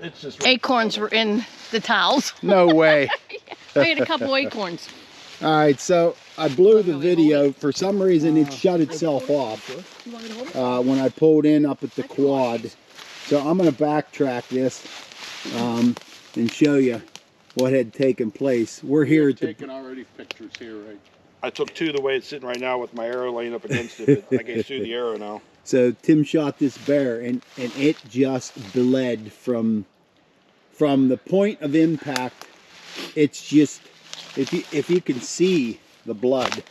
It's just right acorns were in the towels. No way. I ate a couple acorns. All right, so I blew the Hold video. For some reason, it shut itself off when I pulled in up at the quad. So I'm going to backtrack this and show you what had taken place. We're here at the... taking already pictures here, right? I took 2 the way it's sitting right now with my arrow laying up against it, but I can see the arrow now. So Tim shot this bear, and it just bled from the point of impact. It's just, if you can see the blood,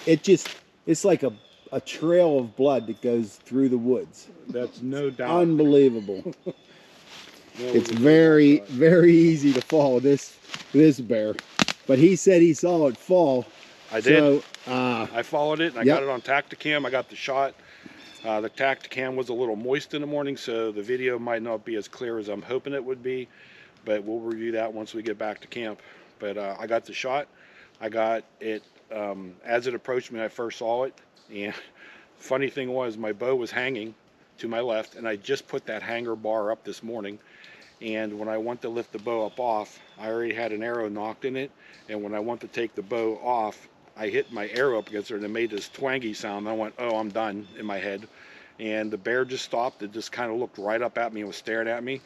it's like a trail of blood that goes through the woods. That's no doubt. Unbelievable. It's very, very easy to follow this bear, but he said he saw it fall. I did. So, I followed it, and I got it on Tacticam. I got the shot. The Tacticam was a little moist in the morning, so the video might not be as clear as I'm hoping it would be, but we'll review that once we get back to camp. But I got the shot. I got it as it approached me. I first saw it, and funny thing was my bow was hanging to my left, and I just put that hanger bar up this morning, and when I went to lift the bow up off, I already had an arrow knocked in it, and when I went to take the bow off, I hit my arrow up against her, and it made this twangy sound. I went, oh, I'm done, in my head. And the bear just stopped. It just kind of looked right up at me and was staring at me.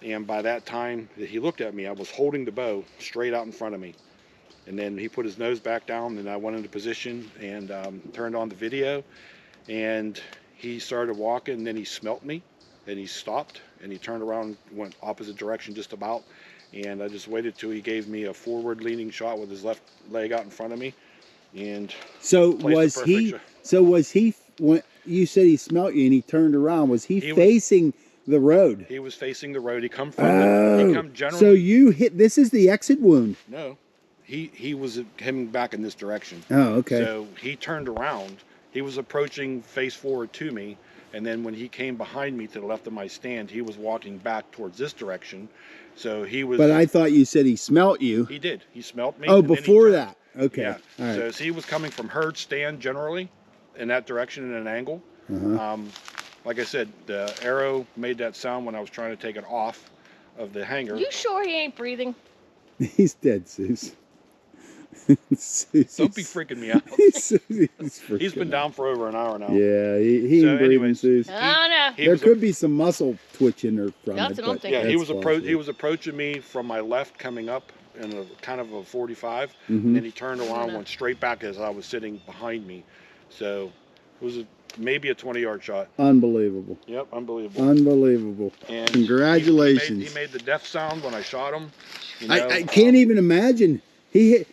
And by that time that he looked at me, I was holding the bow straight out in front of me. And then he put his nose back down, and I went into position and turned on the video. And he started walking, and then he smelt me, and he stopped, and he turned around, went opposite direction just about. And I just waited till he gave me a forward-leaning shot with his left leg out in front of me. And so was he when you said he smelt you and he turned around, was he facing the road? He was facing the road. He come from he come generally. So you hit, this is the exit wound? No, he was heading back in this direction. Oh, okay. So he turned around. He was approaching face forward to me, and then when he came behind me to the left of my stand, he was walking back towards this direction. So he was. But I thought you said he smelt you. He did. He smelt me. Oh, before that. Okay. Yeah. All right. So he was coming from her stand generally in that direction in an angle. Like I said, the arrow made that sound when I was trying to take it off of the hanger. You sure he ain't breathing? He's dead, Zeus. Don't be freaking me out. He's been down for over an hour now. Yeah, he ain't breathing, Zeus. Oh, no. There could be some muscle twitching or from That's it. what I'm thinking. Yeah, he was approaching me from my left coming up in a kind of a 45, and then he turned around and went straight back as I was sitting behind me. So it was maybe a 20-yard shot. Unbelievable. Yep, unbelievable. Unbelievable. And congratulations. He made the death sound when I shot him. You know, I can't even imagine. He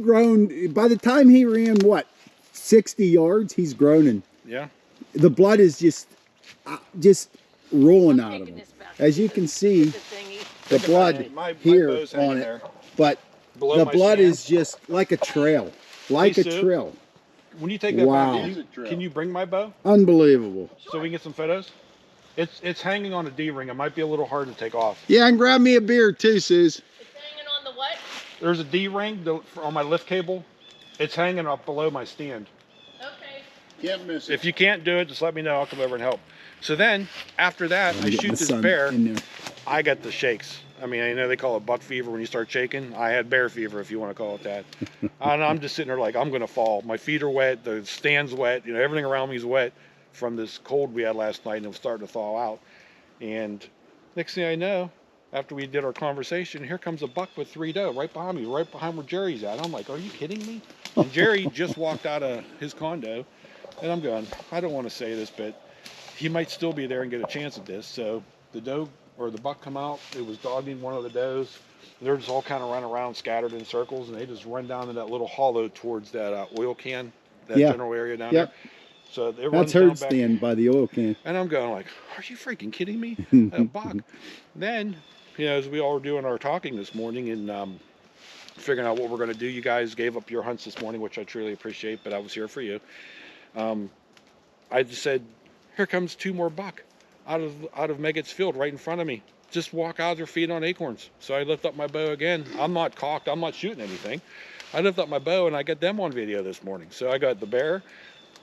grown, by the time he ran, what, 60 yards, he's grown, and yeah, the blood is just rolling out of him. As you can see, the blood here on it, but the blood is just like a trail, like a trail. When you take that back, can you bring my bow? Unbelievable. So we can get some photos? It's hanging on a D-ring. It might be a little hard to take off. Yeah, and grab me a beer too, Suze. It's hanging on the what? There's a D-ring on my lift cable. It's hanging up below my stand. Okay. Can't miss it. If you can't do it, just let me know. I'll come over and help. So then, after that, I shoot this bear. I got the shakes. I mean, I know they call it buck fever when you start shaking. I had bear fever, if you want to call it that. And I'm just sitting there like, I'm going to fall. My feet are wet. The stand's wet. You know, everything around me is wet from this cold we had last night, and it was starting to thaw out. And next thing I know, after we did our conversation, here comes a buck with 3 doe right behind me, right behind where Jerry's at. I'm like, are you kidding me? And Jerry just walked out of his condo, and I'm going, I don't want to say this, but he might still be there and get a chance at this. So the doe or the buck come out, it was dogging one of the does. They're just all kind of running around scattered in circles, and they just run down in that little hollow towards that oil can, that general area down there. So that's herd stand by the oil can. And I'm going like, are you freaking kidding me? A buck. Then, you know, as we all were doing our talking this morning and figuring out what we're going to do, you guys gave up your hunts this morning, which I truly appreciate, but I was here for you. I just said, here comes 2 more buck out of Meggett's field right in front of me. Just walk out there feeding on acorns. So I lift up my bow again. I'm not cocked. I'm not shooting anything. I lift up my bow and I get them on video this morning. So I got the bear,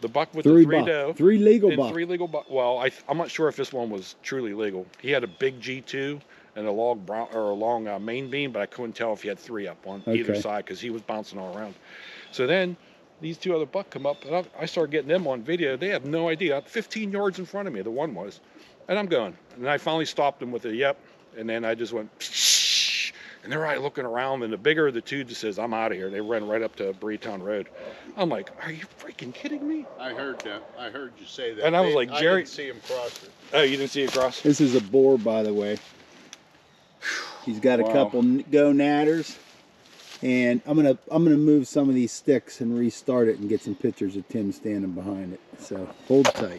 The buck with Three the 3 buck, doe. 3 legal And buck. 3 legal buck. Well, I'm not sure if this one was truly legal. He had a big G2 and a long brown or a long main beam, but I couldn't tell if he had 3 up on either Okay. side because he was bouncing all around. So then these 2 other buck come up, and I started getting them on video. They have no idea. 15 yards in front of me, the one was, and I'm going. And I finally stopped them with a yep, and then I just went. Psh, and they're right looking around, and the bigger of the 2 just says, "I'm out of here." They ran right up to Breetown Road. I'm like, "Are you freaking kidding me?" I heard that. I heard you say that. And I was like, I Jerry- didn't see him cross it. Oh, you didn't see it cross? This is a boar, by the way. He's got a Wow. couple gonadders, and I'm gonna move some of these sticks and restart it and get some pictures of Tim standing behind it. So hold tight.